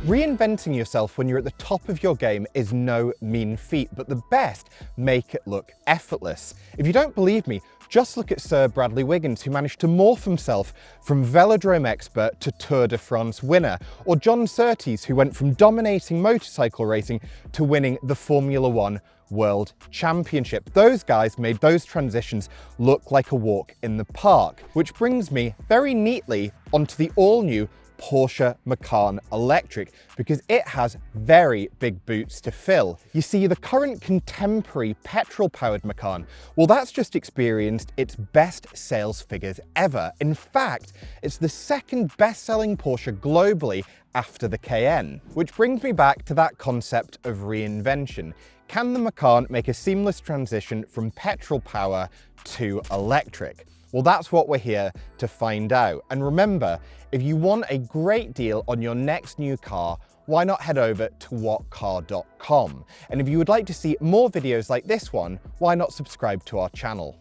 Reinventing yourself when you're at the top of your game is no mean feat, but the best make it look effortless. If you don't believe me, just look at Sir Bradley Wiggins, who managed to morph himself from velodrome expert to Tour de France winner, or John Surtees, who went from dominating motorcycle racing to winning the Formula One World Championship. Those guys made those transitions look like a walk in the park, which brings me very neatly onto the all-new Porsche Macan Electric, because it has very big boots to fill. You see, the current contemporary petrol-powered Macan, well, that's just experienced its best sales figures ever. In fact, it's the second best-selling Porsche globally after the Cayenne. Which brings me back to that concept of reinvention. Can the Macan make a seamless transition from petrol power to electric? Well, that's what we're here to find out. And remember, if you want a great deal on your next new car, why not head over to whatcar.com? And if you would like to see more videos like this one, why not subscribe to our channel?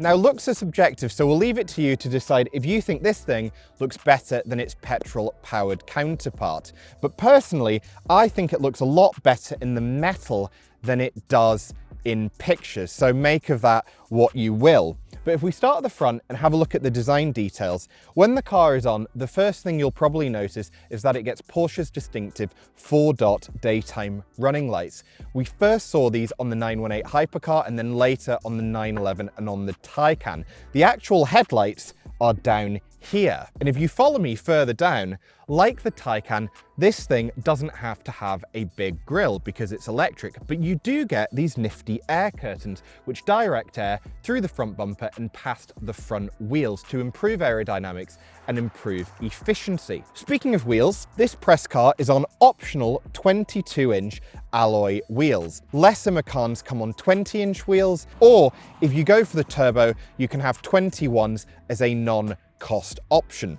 Now, looks are subjective, so we'll leave it to you to decide if you think this thing looks better than its petrol-powered counterpart. But personally, I think it looks a lot better in the metal than it does in pictures, so make of that what you will. But if we start at the front and have a look at the design details, when the car is on, the first thing you'll probably notice is that it gets Porsche's distinctive 4-dot daytime running lights. We first saw these on the 918 Hypercar and then later on the 911 and on the Taycan. The actual headlights are down here. And if you follow me further down, like the Taycan, this thing doesn't have to have a big grille because it's electric, but you do get these nifty air curtains which direct air through the front bumper and past the front wheels to improve aerodynamics and improve efficiency. Speaking of wheels, this press car is on optional 22-inch alloy wheels. Lesser Macans come on 20-inch wheels, or if you go for the turbo, you can have 21s as a non-cost option.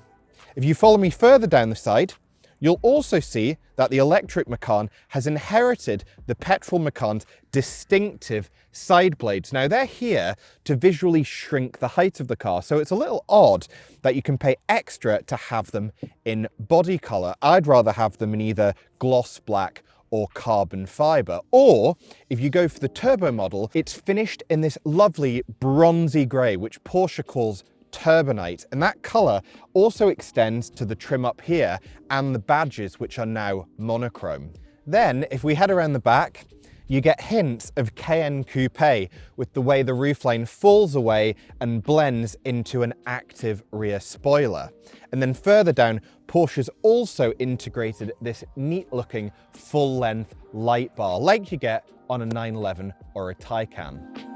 If you follow me further down the side, you'll also see that the electric Macan has inherited the petrol Macan's distinctive side blades. Now, they're here to visually shrink the height of the car, so it's a little odd that you can pay extra to have them in body color. I'd rather have them in either gloss black or carbon fiber. Or if you go for the turbo model, it's finished in this lovely bronzy gray, which Porsche calls Turbonite, and that color also extends to the trim up here and the badges, which are now monochrome. Then, if we head around the back, you get hints of Cayenne Coupe with the way the roofline falls away and blends into an active rear spoiler. And then further down, Porsche's also integrated this neat-looking full-length light bar like you get on a 911 or a Taycan.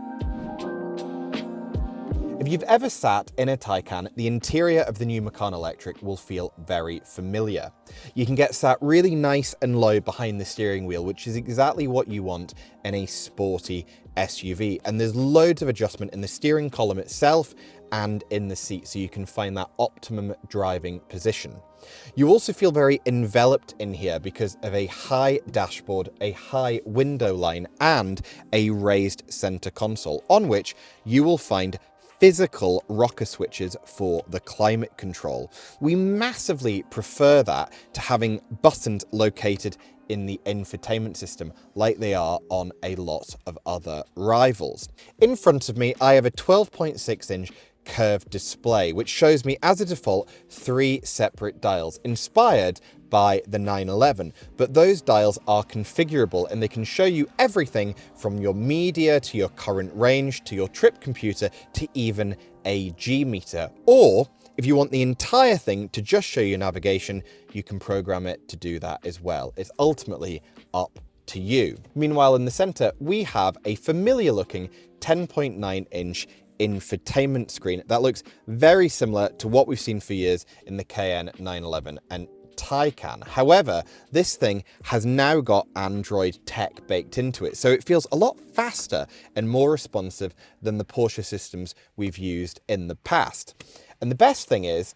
If you've ever sat in a Taycan, the interior of the new Macan Electric will feel very familiar. You can get sat really nice and low behind the steering wheel, which is exactly what you want in a sporty SUV. And there's loads of adjustment in the steering column itself and in the seat, so you can find that optimum driving position. You also feel very enveloped in here because of a high dashboard, a high window line, and a raised center console, on which you will find physical rocker switches for the climate control. We massively prefer that to having buttons located in the infotainment system like they are on a lot of other rivals. In front of me, I have a 12.6-inch curved display, which shows me as a default 3 separate dials inspired by the 911, but those dials are configurable and they can show you everything from your media to your current range to your trip computer to even a G meter. Or if you want the entire thing to just show you navigation, you can program it to do that as well. It's ultimately up to you. Meanwhile, in the center, we have a familiar looking 10.9-inch infotainment screen that looks very similar to what we've seen for years in the Cayenne, 911 and Taycan. However, this thing has now got Android tech baked into it, so it feels a lot faster and more responsive than the Porsche systems we've used in the past. And the best thing is,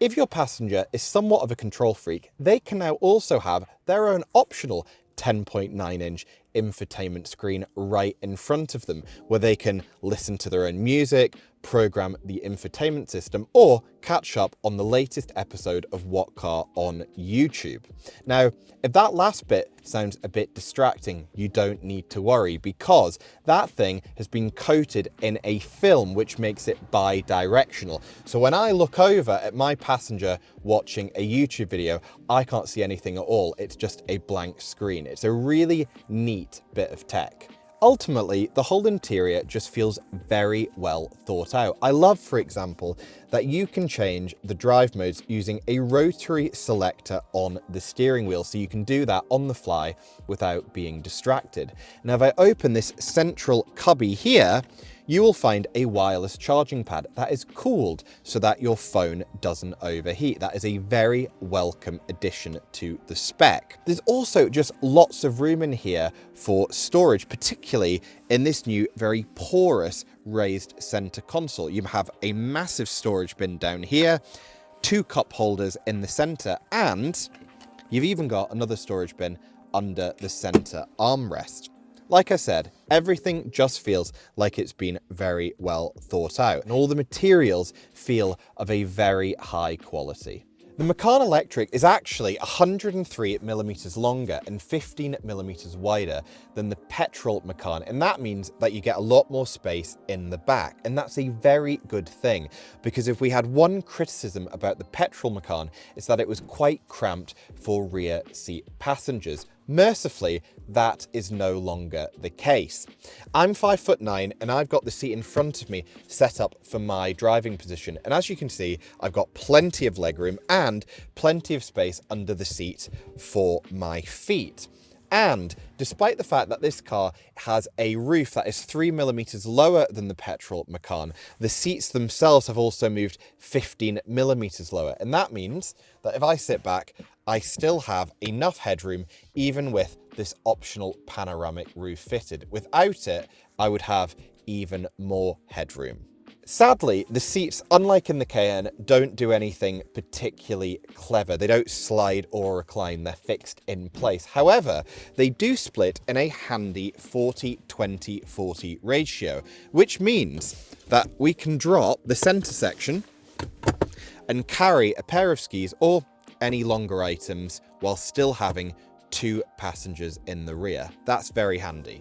if your passenger is somewhat of a control freak, they can now also have their own optional 10.9-inch infotainment screen right in front of them, where they can listen to their own music, program the infotainment system, or catch up on the latest episode of What Car on YouTube. Now, if that last bit sounds a bit distracting, you don't need to worry, because that thing has been coated in a film which makes it bi-directional. So when I look over at my passenger watching a YouTube video, I can't see anything at all. It's just a blank screen. It's a really neat bit of tech. Ultimately, the whole interior just feels very well thought out. I love, for example, that you can change the drive modes using a rotary selector on the steering wheel, so you can do that on the fly without being distracted. Now, if I open this central cubby here, you will find a wireless charging pad that is cooled so that your phone doesn't overheat. That is a very welcome addition to the spec. There's also just lots of room in here for storage, particularly in this new very porous raised center console. You have a massive storage bin down here, 2 cup holders in the center, and you've even got another storage bin under the center armrest. Like I said, everything just feels like it's been very well thought out, and all the materials feel of a very high quality. The Macan Electric is actually 103 millimeters longer and 15 millimeters wider than the petrol Macan, and that means that you get a lot more space in the back, and that's a very good thing, because if we had one criticism about the petrol Macan, it's that it was quite cramped for rear seat passengers. Mercifully, that is no longer the case. I'm 5'9" and I've got the seat in front of me set up for my driving position. And as you can see, I've got plenty of legroom and plenty of space under the seat for my feet. And despite the fact that this car has a roof that is 3 millimeters lower than the petrol Macan, the seats themselves have also moved 15 millimeters lower. And that means that if I sit back, I still have enough headroom, even with this optional panoramic roof fitted. Without it, I would have even more headroom. Sadly, the seats, unlike in the Cayenne, don't do anything particularly clever. They don't slide or recline, they're fixed in place. However, they do split in a handy 40-20-40 ratio, which means that we can drop the center section and carry a pair of skis or any longer items while still having 2 passengers in the rear. That's very handy.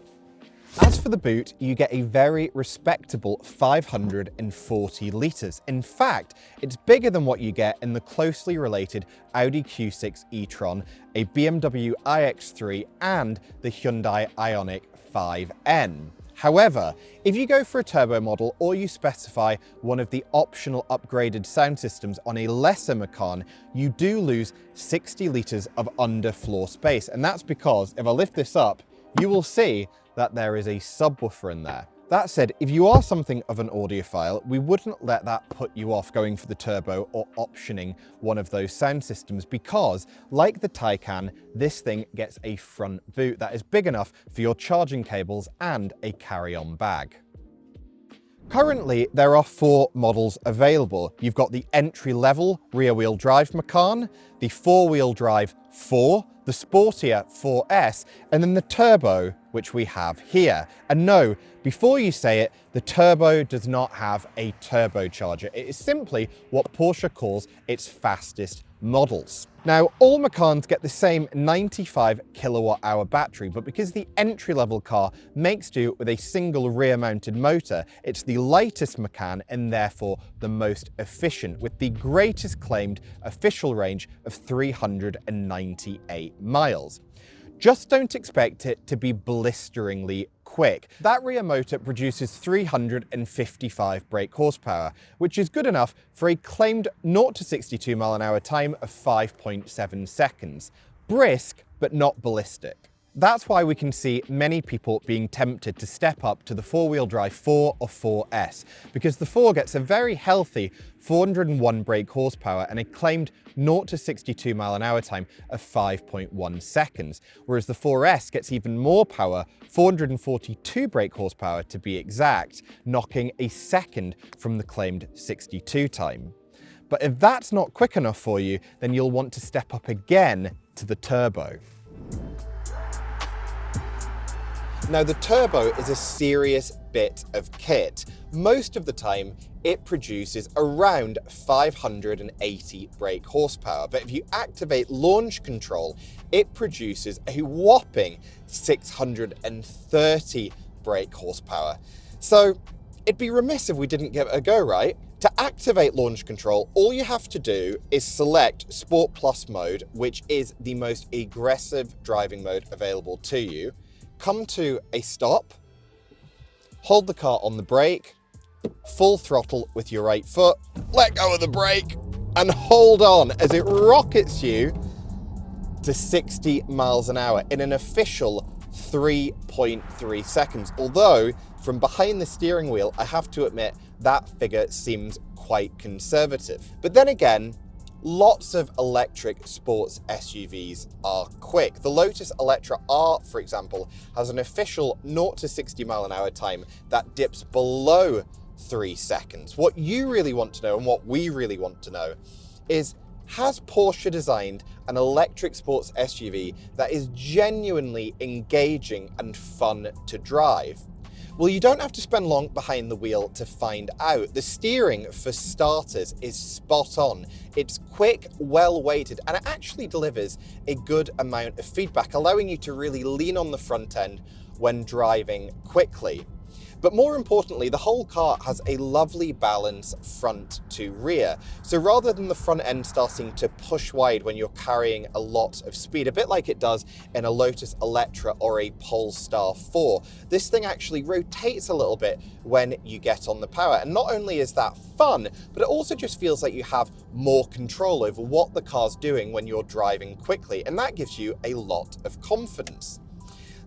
As for the boot, you get a very respectable 540 litres. In fact, it's bigger than what you get in the closely related Audi Q6 e-tron, a BMW iX3 and the Hyundai Ioniq 5N. However, if you go for a turbo model or you specify one of the optional upgraded sound systems on a lesser Macan, you do lose 60 litres of underfloor space. And that's because if I lift this up, you will see that there is a subwoofer in there. That said, if you are something of an audiophile, we wouldn't let that put you off going for the turbo or optioning one of those sound systems, because like the Taycan, this thing gets a front boot that is big enough for your charging cables and a carry-on bag. Currently, there are 4 models available. You've got the entry-level rear-wheel drive Macan, the 4-wheel drive 4, the sportier 4S, and then the turbo, which we have here. And no, before you say it, the turbo does not have a turbocharger. It is simply what Porsche calls its fastest models. Now, all Macans get the same 95 kilowatt-hour battery, but because the entry-level car makes do with a single rear-mounted motor, it's the lightest Macan and therefore the most efficient, with the greatest claimed official range of 398 miles. Just don't expect it to be blisteringly quick. That rear motor produces 355 brake horsepower, which is good enough for a claimed 0 to 62 mile an hour time of 5.7 seconds. Brisk, but not ballistic. That's why we can see many people being tempted to step up to the 4-wheel drive 4 or 4S, because the 4 gets a very healthy 401 brake horsepower and a claimed 0 to 62 mile an hour time of 5.1 seconds, whereas the 4S gets even more power, 442 brake horsepower to be exact, knocking a second from the claimed 62 time. But if that's not quick enough for you, then you'll want to step up again to the turbo. Now, the turbo is a serious bit of kit. Most of the time, it produces around 580 brake horsepower, but if you activate launch control, it produces a whopping 630 brake horsepower. So it'd be remiss if we didn't give it a go, right? To activate launch control, all you have to do is select Sport Plus mode, which is the most aggressive driving mode available to you. Come to a stop, hold the car on the brake, full throttle with your right foot, let go of the brake, and hold on as it rockets you to 60 miles an hour in an official 3.3 seconds. Although, from behind the steering wheel, I have to admit, that figure seems quite conservative. But then again, lots of electric sports SUVs are quick. The Lotus Electra R, for example, has an official 0 to 60 mile an hour time that dips below 3 seconds. What you really want to know, and what we really want to know, is has Porsche designed an electric sports SUV that is genuinely engaging and fun to drive? Well, you don't have to spend long behind the wheel to find out. The steering, for starters, is spot on. It's quick, well-weighted, and it actually delivers a good amount of feedback, allowing you to really lean on the front end when driving quickly. But more importantly, the whole car has a lovely balance front to rear. So rather than the front end starting to push wide when you're carrying a lot of speed, a bit like it does in a Lotus Electra or a Polestar 4, this thing actually rotates a little bit when you get on the power. And not only is that fun, but it also just feels like you have more control over what the car's doing when you're driving quickly. And that gives you a lot of confidence.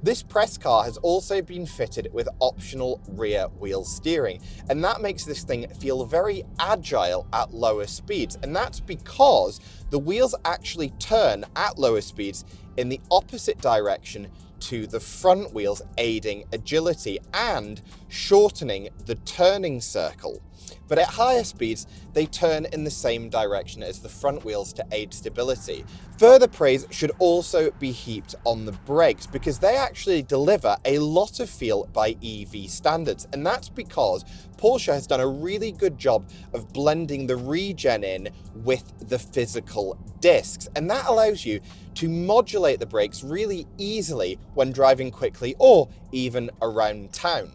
This press car has also been fitted with optional rear wheel steering, and that makes this thing feel very agile at lower speeds. And that's because the wheels actually turn at lower speeds in the opposite direction to the front wheels, aiding agility and shortening the turning circle. But at higher speeds, they turn in the same direction as the front wheels to aid stability. Further praise should also be heaped on the brakes, because they actually deliver a lot of feel by EV standards. And that's because Porsche has done a really good job of blending the regen in with the physical discs. And that allows you to modulate the brakes really easily when driving quickly or even around town.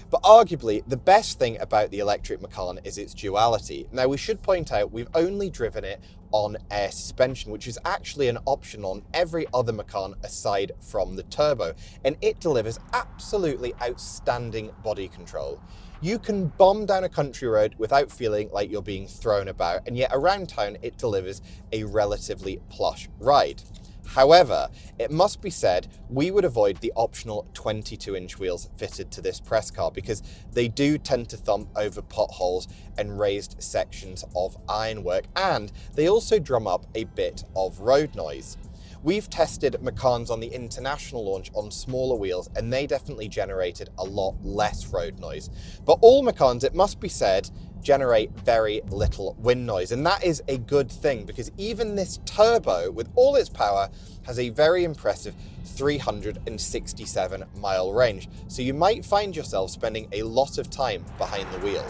But arguably, the best thing about the electric Macan is its duality. Now, we should point out we've only driven it on air suspension, which is actually an option on every other Macan aside from the turbo, and it delivers absolutely outstanding body control. You can bomb down a country road without feeling like you're being thrown about, and yet around town it delivers a relatively plush ride. However, it must be said, we would avoid the optional 22-inch wheels fitted to this press car, because they do tend to thump over potholes and raised sections of ironwork, and they also drum up a bit of road noise. We've tested Macans on the international launch on smaller wheels, and they definitely generated a lot less road noise. But all Macans, it must be said, generate very little wind noise, and that is a good thing, because even this turbo, with all its power, has a very impressive 367 mile range. So you might find yourself spending a lot of time behind the wheel.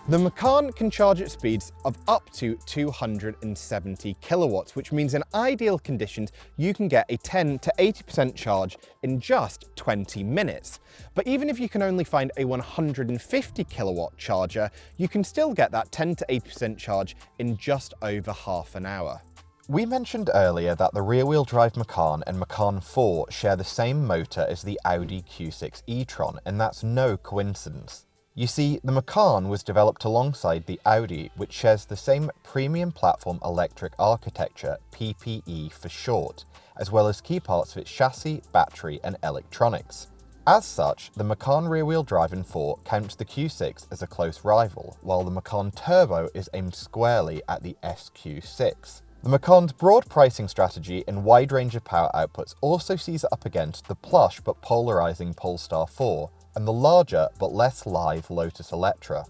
The Macan can charge at speeds of up to 270 kilowatts, which means in ideal conditions, you can get a 10 to 80% charge in just 20 minutes. But even if you can only find a 150 kilowatt charger, you can still get that 10 to 80% charge in just over half an hour. We mentioned earlier that the rear-wheel drive Macan and Macan 4 share the same motor as the Audi Q6 e-tron, and that's no coincidence. You see, the Macan was developed alongside the Audi, which shares the same premium platform electric architecture, PPE for short, as well as key parts of its chassis, battery, and electronics. As such, the Macan rear-wheel drive in 4 counts the Q6 as a close rival, while the Macan Turbo is aimed squarely at the SQ6. The Macan's broad pricing strategy and wide range of power outputs also sees it up against the plush but polarizing Polestar 4, and the larger but less live Lotus Electra.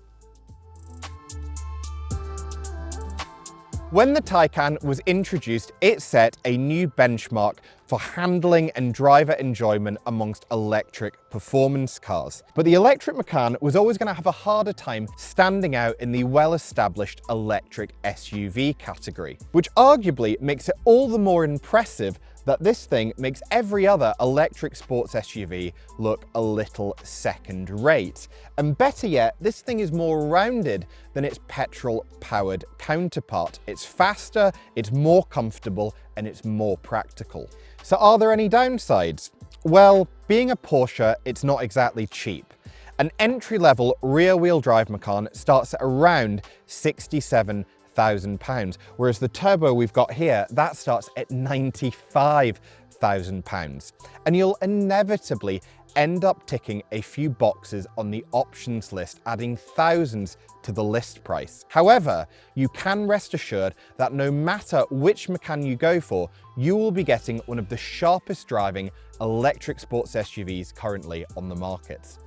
When the Taycan was introduced, it set a new benchmark for handling and driver enjoyment amongst electric performance cars. But the electric Macan was always going to have a harder time standing out in the well-established electric SUV category, which arguably makes it all the more impressive that this thing makes every other electric sports SUV look a little second-rate. And better yet, this thing is more rounded than its petrol-powered counterpart. It's faster, it's more comfortable, and it's more practical. So are there any downsides? Well, being a Porsche, it's not exactly cheap. An entry-level rear-wheel drive Macan starts at around £67,000, whereas the turbo we've got here, that starts at £95,000. And you'll inevitably end up ticking a few boxes on the options list, adding thousands to the list price. However, you can rest assured that no matter which Macan you go for, you will be getting one of the sharpest driving electric sports SUVs currently on the market.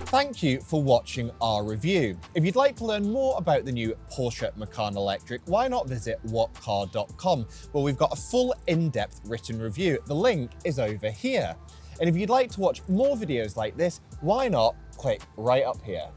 Thank you for watching our review. If you'd like to learn more about the new Porsche Macan Electric, why not visit whatcar.com, where we've got a full in-depth written review. The link is over here. And if you'd like to watch more videos like this, why not click right up here.